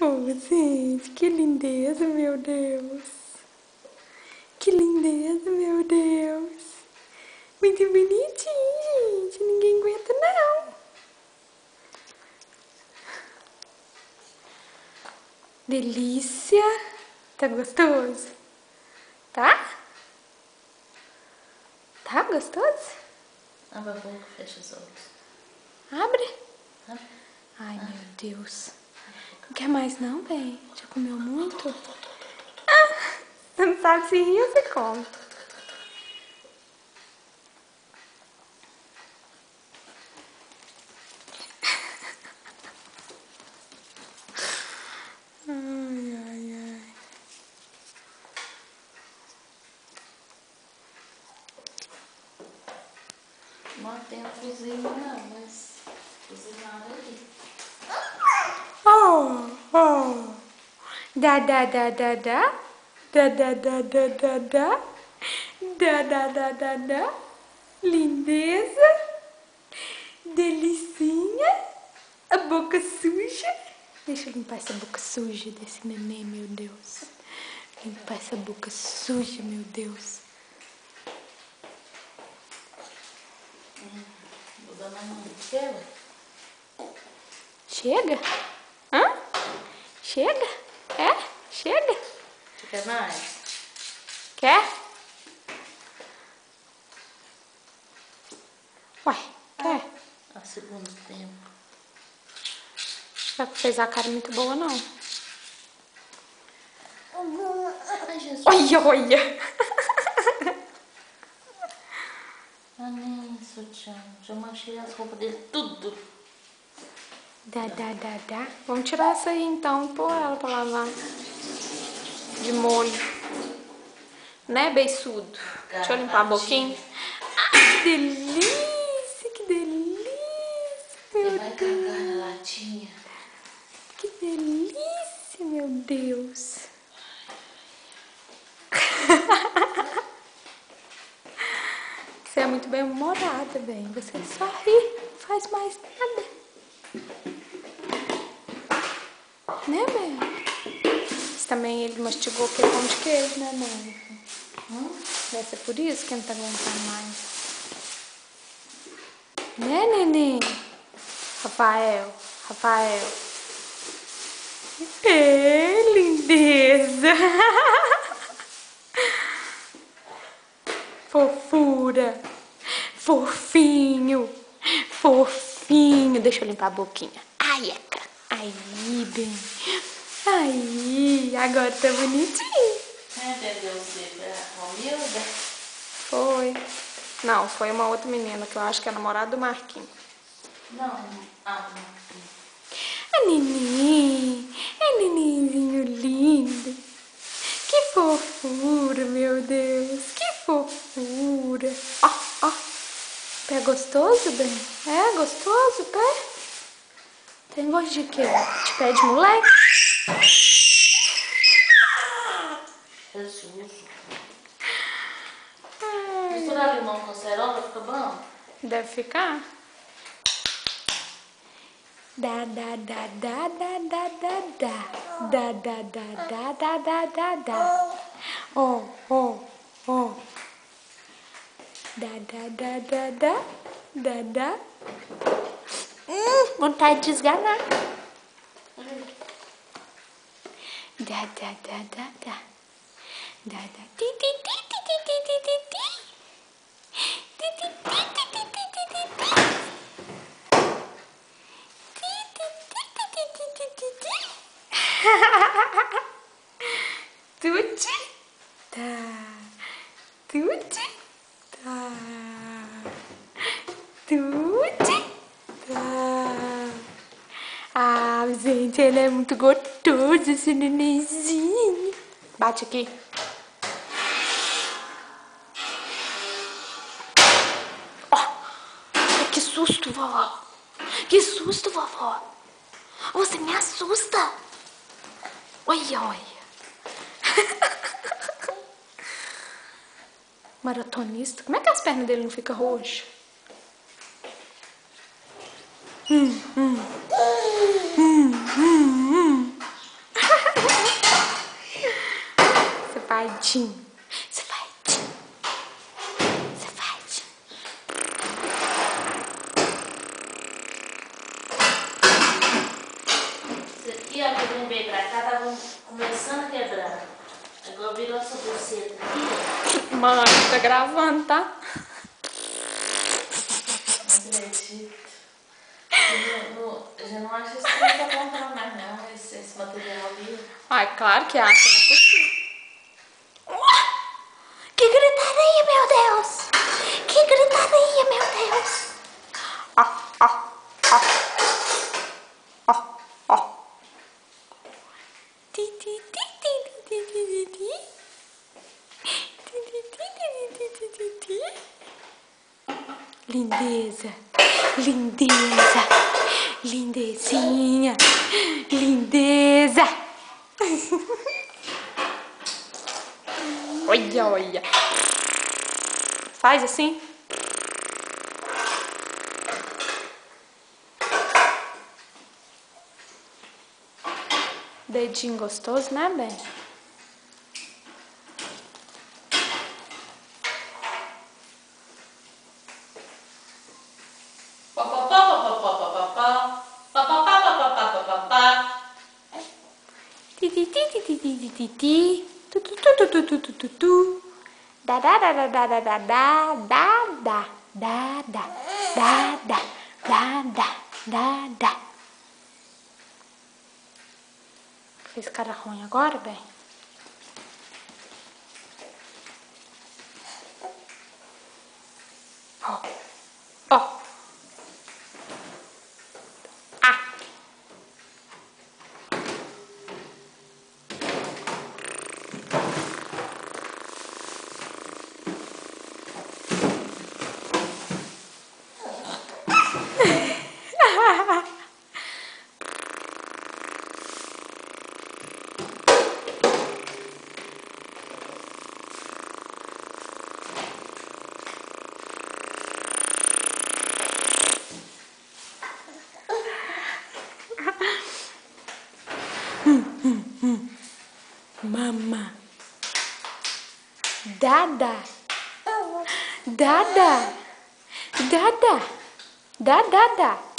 Oh, gente, que lindeza, meu Deus. Que lindeza, meu Deus. Muito bonitinho, gente. Ninguém aguenta, não. Delícia. Tá gostoso? Tá? Tá gostoso? Abre a boca, fecha os olhos. Abre. Abre. Ai, meu Deus. Não quer mais não, bem? Já comeu muito? Ah, você não sabe se ri ou se come. Ai, ai, ai. Não tem a cozinha não, mas cozinhar ali. Oh, oh. Da, da, da, da, da. Da, da, da, da, da, da. Da, da, da, da, da. Lindeza. Delicinha. A boca suja. Deixa eu limpar essa boca suja desse neném, meu Deus. Limpar essa boca suja, meu Deus. Vou dar na mão dela. Chega? Hã? Chega? É? Chega? Você quer mais? Quer? Ué, quer? A segundo tempo. Já fez a cara muito boa, não. Ai, Jesus. Olha, olha. Ah, nem sutiã. Já manchei as roupas dele tudo. Dá. Vamos tirar essa aí, então, e pôr ela pra lavar. De molho. Né, beiçudo? Deixa eu limpar a boquinha. Ai, que delícia, que delícia, Você meu vai Deus. cagar na latinha. Que delícia, meu Deus. Você é muito bem-humorada, bem. Você só ri, não faz mais nada. Né, bem? Mas também ele mastigou que é pão de queijo, né, mãe? Deve ser por isso que ele não tá aguentando mais. Né, neném? Rafael. É, lindeza. Fofura. Fofinho. Deixa eu limpar a boquinha. Ai, eca. Aí, bem. Aí, agora tá bonitinho. Entendeu você? A Romilda? Foi. Não, foi uma outra menina que eu acho que é namorada do Marquinhos. Não. Ah, não. A neném. É nenenzinho lindo. Que fofura, meu Deus. Que fofura. Ó, ó. Pé gostoso, bem? É gostoso, pé? Tem gosto de quê? De pé de moleque? Jesus. Misturar limão com acerola fica bom? Deve ficar. Da. Ó. Da. Vontade de esganar. Da. Ti. Tuti. Tá. Tuti. Tá. Tuti. Tá. Ah, gente, ele é muito gostoso, esse nenenzinho. Bate aqui. Ó. Que susto, vovó. Que susto, vovó. Você me assusta. Olha. Maratonista. Como é que as pernas dele não ficam roxas? Safadinho. Safadinho. Safadinho. Isso aqui, ó, que eu vim bem pra cá, tava começando a quebrar. Agora virou essa buceta aqui, Mãe, tá gravando, tá? ó. Não acredito. Eu já não acho isso que eu tô comprando mais, não. Esse material ali. Ai, claro que acha, não é possível. Que gritaria, meu Deus! Que gritaria, meu Deus! Ti, ti, ti, ti, ti, ti, ti, ti. Ti, ti, ti, ti, ti, ti, ti, ti. Lindeza, lindeza, lindezinha, lindeza. Olha, olha. Faz assim. Dedinho gostoso, né, bem? Ti, ti, ti, ti, ti, ti, ti, ti, ti. Tu, tu, tu, tu, tu, tu, tu, tu, tu. Da, da, da, da, da, da, da, da, da, da, da, da, da, da, da, da, da. Fez cara ruim agora, bem? Ó, ó. Ah. Mama. Dada. Dada. Dada. Dada.